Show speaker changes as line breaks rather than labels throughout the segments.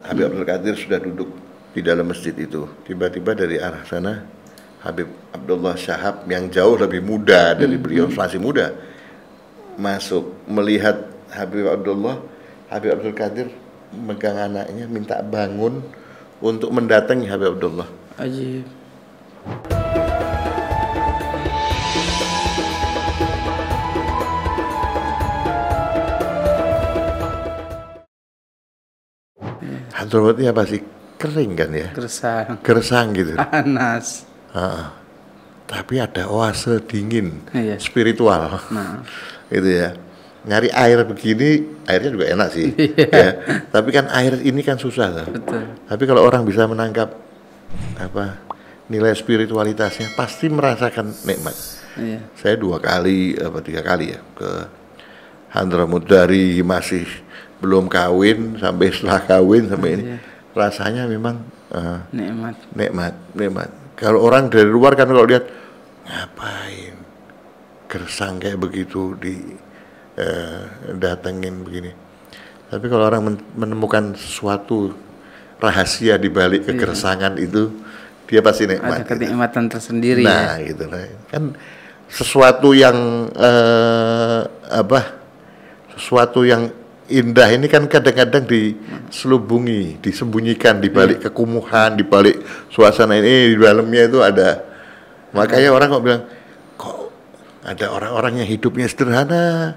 Habib Abdul Qadir sudah duduk di dalam masjid itu. Tiba-tiba dari arah sana Habib Abdullah Syahab yang jauh lebih muda dari beliau, masih muda, masuk melihat Habib Abdul Qadir megang anaknya, minta bangun untuk mendatangi Habib Abdullah.
Ajib.
Hadramatnya pasti kering kan ya, gersang gitu.
Panas.
Tapi ada oase dingin,
Iya.
spiritual.
Nah.
Gitu ya. Nyari air begini, airnya juga enak sih. Ya. Tapi kan air ini kan susah.
Betul.
Tapi kalau orang bisa menangkap nilai spiritualitasnya, pasti merasakan nikmat.
Iya.
Saya 2 kali 3 kali ya ke Hadramut, dari masih belum kawin sampai setelah kawin sampai ini. Rasanya memang nikmat. Kalau orang dari luar kan kalau lihat, ngapain gersang kayak begitu datengin begini. Tapi kalau orang menemukan sesuatu rahasia di balik kegersangan itu, dia pasti nikmat.
Ada kenikmatan tersendiri.
Nah, gitu lah. Kan sesuatu yang sesuatu yang indah ini kan kadang-kadang diselubungi, disembunyikan di balik kekumuhan, di balik suasana ini, di dalamnya itu ada. Makanya orang kok bilang, kok ada orang-orang yang hidupnya sederhana,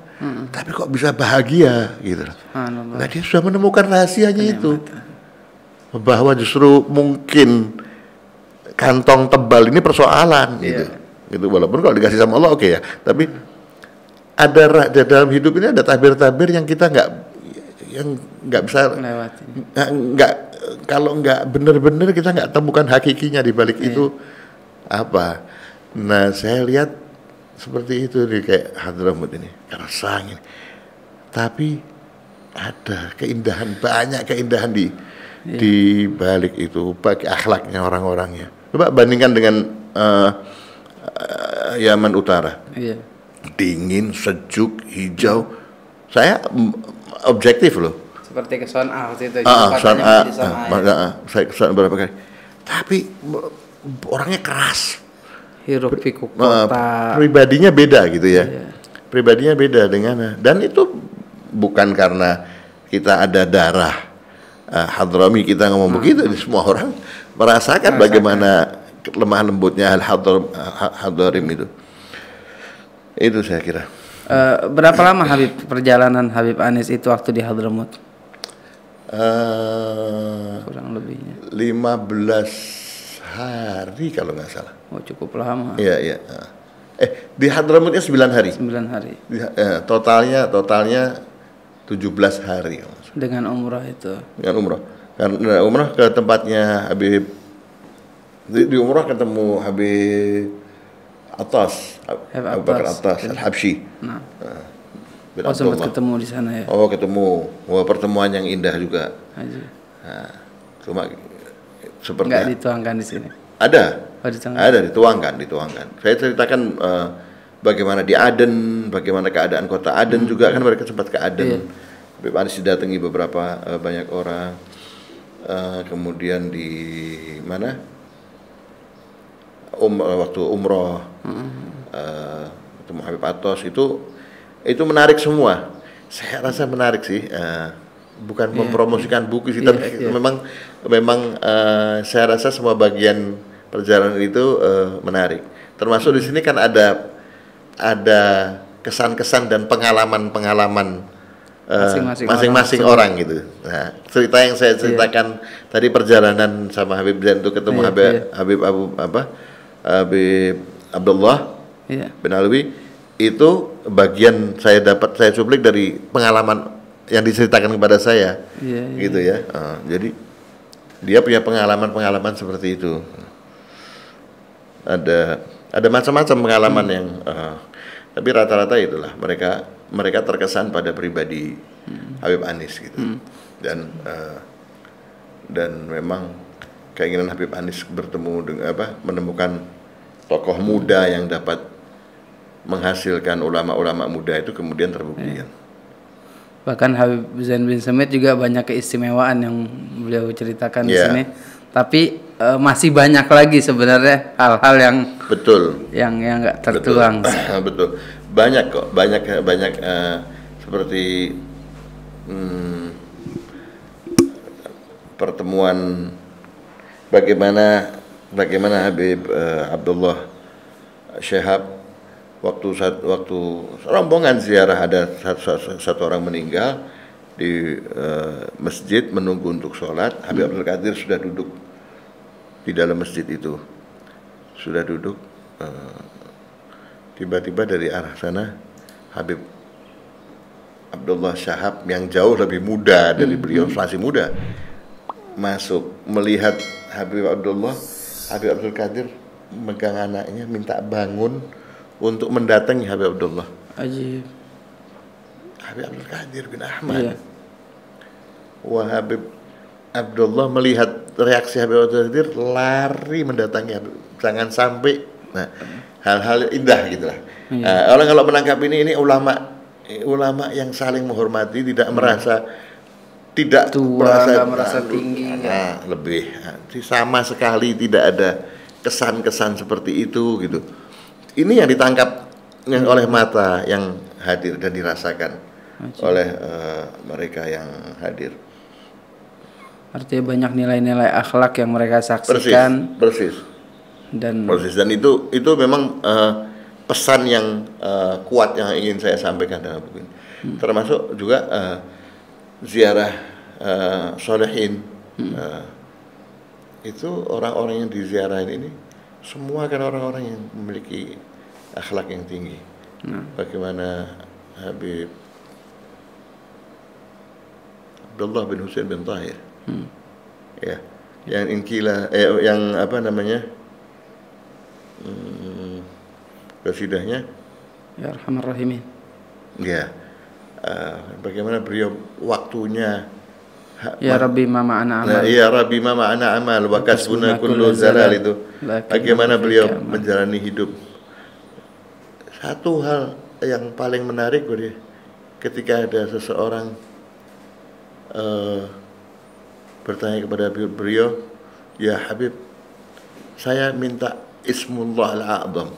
tapi kok bisa bahagia gitu. Nah, dia sudah menemukan rahasianya itu. Bahwa justru mungkin kantong tebal ini persoalan gitu. Gitu, walaupun kalau dikasih sama Allah oke ya, tapi ada dalam hidup ini ada tabir-tabir yang kita nggak bisa lewati. Kalau nggak benar-benar kita nggak temukan hakikinya di balik itu apa. Nah, saya lihat seperti itu nih, kayak Hadramut ini, kersang ini. Tapi ada keindahan, banyak keindahan di balik itu, bagi akhlaknya orang-orangnya. Coba bandingkan dengan Yaman Utara. Dingin, sejuk, hijau. Saya objektif loh.
Seperti ke Son'a waktu itu.
Saya ke Son'a berapa kali. Tapi orangnya keras.
Hiruk pikuk kota.
Pribadinya beda gitu ya. Pribadinya beda dengan, dan itu bukan karena kita ada darah Hadrami kita ngomong begitu. Semua orang merasakan bagaimana lemah lembutnya Hadrim itu. Itu saya kira.
Berapa lama perjalanan Habib Anis itu waktu di Hadramut? Kurang lebihnya
15 hari kalau nggak salah.
Oh, cukup lama.
Iya. Di Hadramutnya 9 hari.
9 hari.
Totalnya 17 hari.
Dengan umrah itu.
Dengan umrah. Karena umrah ke tempatnya Habib. Di umrah ketemu Habib Atas, Abu Bakar Atas, Al-Habsyi.
Sempat ketemu di sana ya?
Oh, ketemu. Wah, pertemuan yang indah juga. Nah, cuma seperti
nggak dituangkan di sini?
Ada. Ada, dituangkan. Saya ceritakan bagaimana di Aden, bagaimana keadaan kota Aden juga, kan mereka sempat ke Aden. Habib Anis didatangi beberapa banyak orang. Kemudian di mana? Waktu umroh ketemu Habib Atos, itu menarik semua. Saya rasa menarik sih, bukan mempromosikan buku sih, tapi memang saya rasa semua bagian perjalanan itu menarik. Termasuk di sini kan ada kesan-kesan dan pengalaman masing-masing orang gitu. Nah, cerita yang saya ceritakan tadi, perjalanan sama Habib Zain itu ketemu Habib Abdullah bin Alwi, itu bagian saya cuplik dari pengalaman yang diceritakan kepada saya, gitu ya. Jadi dia punya pengalaman seperti itu. Ada macam-macam pengalaman yang, tapi rata-rata itulah mereka terkesan pada pribadi Habib Anis gitu. Dan memang keinginan Habib Anis bertemu dengan menemukan tokoh muda yang dapat menghasilkan ulama-ulama muda itu kemudian terbukti kan.
Bahkan Habib Zain bin Semit juga banyak keistimewaan yang beliau ceritakan di sini. Tapi masih banyak lagi sebenarnya hal-hal yang
betul,
yang nggak tertuang.
Betul. Banyak kok, banyak seperti pertemuan bagaimana Habib Abdullah Syihab waktu rombongan ziarah, ada satu orang meninggal di masjid menunggu untuk sholat. Habib Abdul Qadir sudah duduk di dalam masjid itu, sudah duduk. Tiba-tiba dari arah sana Habib Abdullah Syihab yang jauh lebih muda dari beliau, masih muda, masuk melihat Habib Abdul Qadir megang anaknya, minta bangun untuk mendatangi Habib Abdullah.
Ajib.
Habib Abdul Qadir bin Ahmad. Wah, Habib Abdullah melihat reaksi Habib Abdul Qadir, lari mendatangi Habib. Jangan sampai, nah, hal-hal indah gitulah. Orang kalau menangkap ini ulama yang saling menghormati, tidak merasa tidak
tua, merasa tinggi.
Nah, lebih sama sekali tidak ada kesan-kesan seperti itu gitu. Ini yang ditangkap oleh mata yang hadir dan dirasakan oleh mereka yang hadir.
Artinya banyak nilai-nilai akhlak yang mereka saksikan.
Persis. Dan itu memang pesan yang kuat yang ingin saya sampaikan dalam buku ini. Termasuk juga ziarah solehin. Itu orang-orang yang diziarahin ini semua kan orang-orang yang memiliki akhlak yang tinggi. Bagaimana Habib Abdullah bin Husain bin Tahir, ya, yang yang apa namanya, kasidahnya,
ya Arhamar Rahimin.
Ya, bagaimana beliau waktunya.
Ya Rabbi mama ana amal.
Ya Rabbi mama ana amal wa kasbuna kullu zalal itu. Bagaimana beliau menjalani hidup. Satu hal yang paling menarik ketika ada seseorang bertanya kepada beliau, ya Habib, saya minta Ismullah al-A'zam.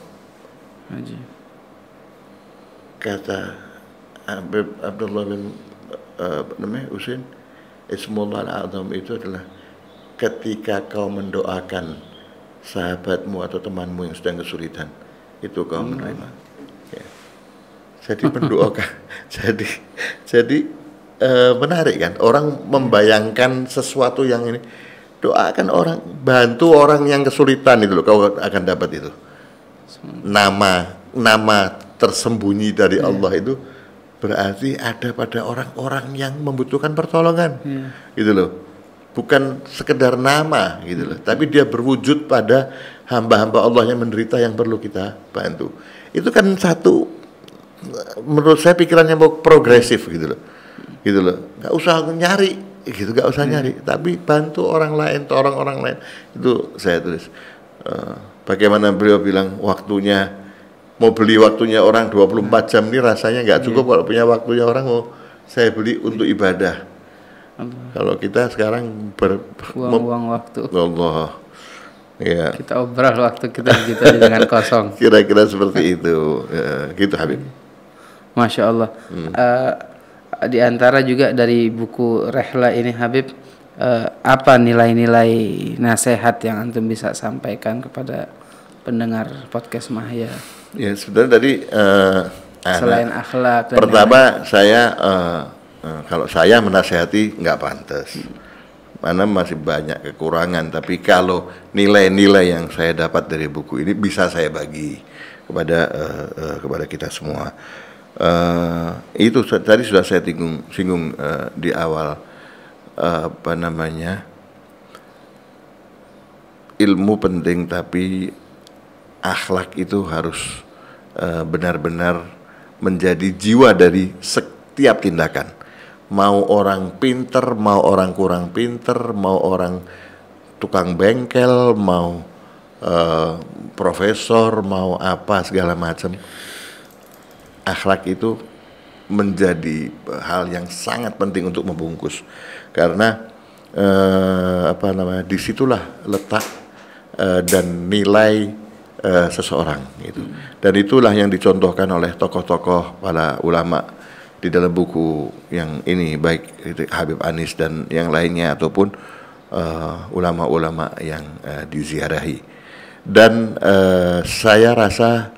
Kata Habib Abdullah bin Husain, Ismullah al-A'zam itu adalah ketika kau mendoakan sahabatmu atau temanmu yang sedang kesulitan, itu kau menerima. Ya. Jadi mendoakan. jadi menarik kan, orang membayangkan sesuatu yang ini. Doakan orang, bantu orang yang kesulitan itu loh, kau akan dapat itu. Nama tersembunyi dari Allah itu berarti ada pada orang-orang yang membutuhkan pertolongan, gitu loh. Bukan sekedar nama, gitu loh. Tapi dia berwujud pada hamba-hamba Allah yang menderita yang perlu kita bantu. Itu kan satu, menurut saya pikirannya progresif, gitu loh. Gitu loh. Gak usah nyari, gitu. Gak usah nyari. Tapi bantu orang lain, tolong orang lain. Itu saya tulis. Bagaimana beliau bilang waktunya. Mau beli waktunya orang 24 jam ini rasanya nggak cukup. Kalau punya waktunya orang mau saya beli untuk ibadah. Kalau kita sekarang
buang waktu.
Allah, ya.
Kita obrol waktu kita gitu dengan kosong.
Kira-kira seperti itu, gitu Habib.
Masya Allah. Di antara juga dari buku Rehla ini Habib, apa nilai-nilai nasihat yang antum bisa sampaikan kepada pendengar podcast Mahya?
Ya sebenarnya tadi
selain akhlak.
Pertama saya kalau saya menasihati nggak pantas, mana masih banyak kekurangan. Tapi kalau nilai-nilai yang saya dapat dari buku ini bisa saya bagi kepada kita semua. Itu tadi sudah saya singgung di awal, apa namanya, ilmu penting tapi akhlak itu harus benar-benar menjadi jiwa dari setiap tindakan. Mau orang pinter, mau orang kurang pinter, mau orang tukang bengkel, mau profesor, mau apa segala macam. Akhlak itu menjadi hal yang sangat penting untuk membungkus, karena disitulah letak dan nilai seseorang gitu. Dan itulah yang dicontohkan oleh tokoh-tokoh para ulama di dalam buku yang ini, baik itu Habib Anis dan yang lainnya ataupun ulama-ulama yang diziarahi. Dan saya rasa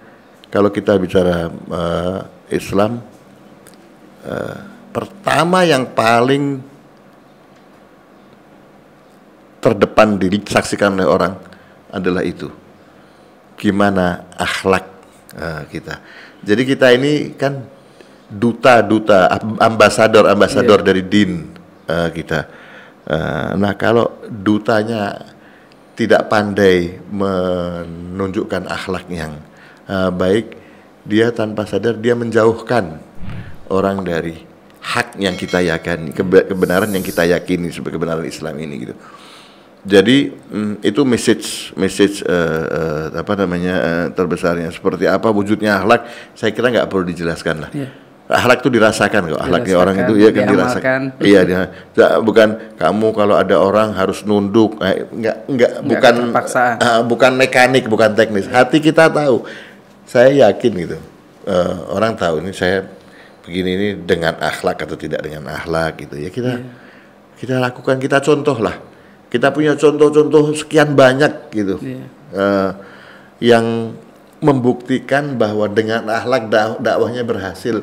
kalau kita bicara Islam, pertama yang paling terdepan disaksikan oleh orang adalah itu, gimana akhlak kita. Jadi kita ini kan duta-duta, ambasador dari din kita. Nah kalau dutanya tidak pandai menunjukkan akhlak yang baik, dia tanpa sadar dia menjauhkan orang dari hak yang kita yakini, kebenaran yang kita yakini sebagai kebenaran Islam ini gitu. Jadi itu message terbesarnya. Seperti apa wujudnya akhlak, saya kira nggak perlu dijelaskan lah. Yeah. Akhlak itu dirasakan kok, akhlaknya orang itu ya kan dirasakan. Iya, bukan kamu kalau ada orang harus nunduk, enggak bukan mekanik, bukan teknis. Hati kita tahu. Saya yakin gitu. Orang tahu ini saya begini ini dengan akhlak atau tidak dengan akhlak gitu ya. Kita lakukan, kita contoh lah. Kita punya contoh-contoh sekian banyak gitu, yang membuktikan bahwa dengan akhlak dakwahnya berhasil,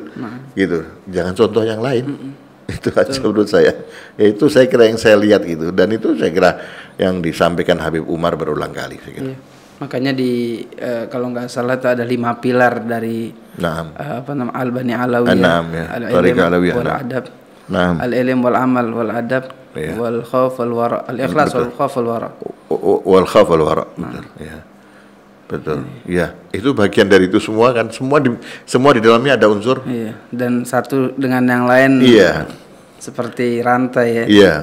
gitu. Jangan contoh yang lain, itu aja menurut saya. Itu saya kira yang saya lihat gitu, dan itu saya kira yang disampaikan Habib Umar berulang kali. Saya kira.
Makanya kalau nggak salah itu ada 5 pilar dari Al-Bani Alawiyah, al-ilm wal adab, al-ilm wal amal wal adab. Wal khauf wal wara, al ikhlas wal khauf wal wara.
Wal khauf wal wara. Betul. Ya. Betul. Ya, itu bagian dari itu semua kan, semua di dalamnya ada unsur. Iya.
Dan satu dengan yang lain.
Iya.
Seperti rantai ya.
Iya.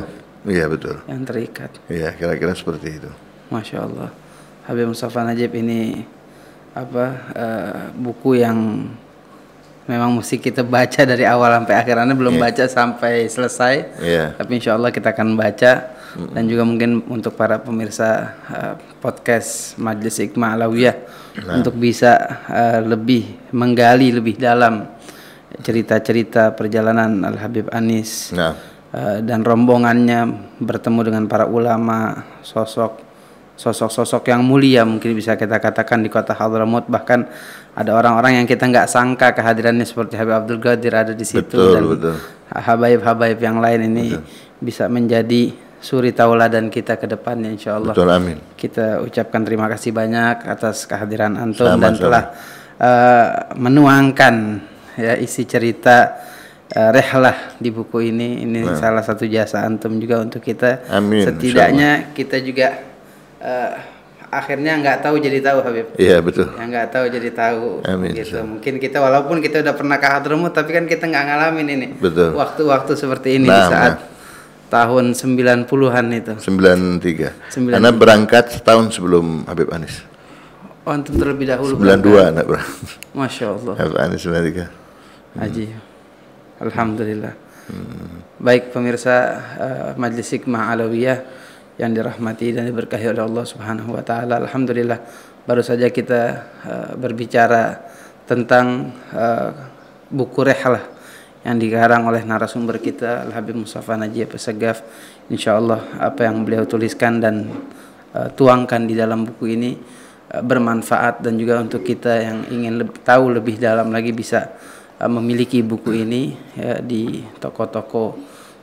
Iya, betul.
Yang terikat.
Iya, kira-kira seperti itu.
Masya Allah. Habib Mustafa Najib ini buku yang memang mesti kita baca dari awal sampai akhir. Anda belum baca sampai selesai, tapi insya Allah kita akan baca. Dan juga mungkin untuk para pemirsa podcast Majelis Hikmah Alawiyah untuk bisa lebih menggali lebih dalam cerita-cerita perjalanan Al Habib Anis dan rombongannya bertemu dengan para ulama, sosok-sosok yang mulia mungkin bisa kita katakan di kota Hadramaut. Bahkan ada orang-orang yang kita nggak sangka kehadirannya seperti Habib Abdul Qadir ada di situ, betul. Habaib-habaib yang lain ini bisa menjadi suri tauladan kita ke depannya insyaallah.
Betul, amin.
Kita ucapkan terima kasih banyak atas kehadiran antum dan telah menuangkan ya isi cerita rehlah di buku ini. Ini salah satu jasa antum juga untuk kita.
Amin.
Setidaknya kita juga akhirnya nggak tahu jadi tahu, Habib.
Iya, betul.
Yang nggak tahu jadi tahu.
Amin.
Gitu. Mungkin kita walaupun kita udah pernah ke Hadramaut, tapi kan kita nggak ngalamin ini.
Betul.
Waktu-waktu seperti ini di saat tahun 90-an itu.
93. Karena berangkat setahun sebelum Habib Anis.
Oh, antum terlebih dahulu.
92 anak berangkat.
Masya Allah.
Habib Anis 93.
Haji. Alhamdulillah. Baik pemirsa Majelis Hikmah Alawiyah yang dirahmati dan diberkahi oleh Allah Subhanahu wa taala. Alhamdulillah baru saja kita berbicara tentang buku rehlah yang dikarang oleh narasumber kita Al Habib Mustafa Najib Assegaf. Insyaallah apa yang beliau tuliskan dan tuangkan di dalam buku ini bermanfaat, dan juga untuk kita yang ingin tahu lebih dalam lagi bisa memiliki buku ini ya, di toko-toko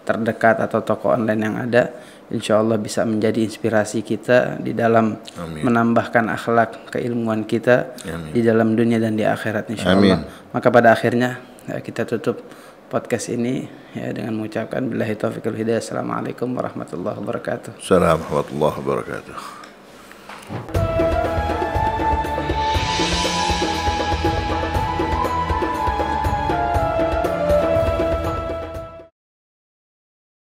terdekat atau toko online yang ada. Insyaallah bisa menjadi inspirasi kita di dalam menambahkan akhlak keilmuan kita di dalam dunia dan di akhirat insyaallah. Maka pada akhirnya kita tutup podcast ini ya dengan mengucapkan billahi taufiq wal hidayah. Assalamualaikum warahmatullahi wabarakatuh.
Assalamualaikum warahmatullahi wabarakatuh.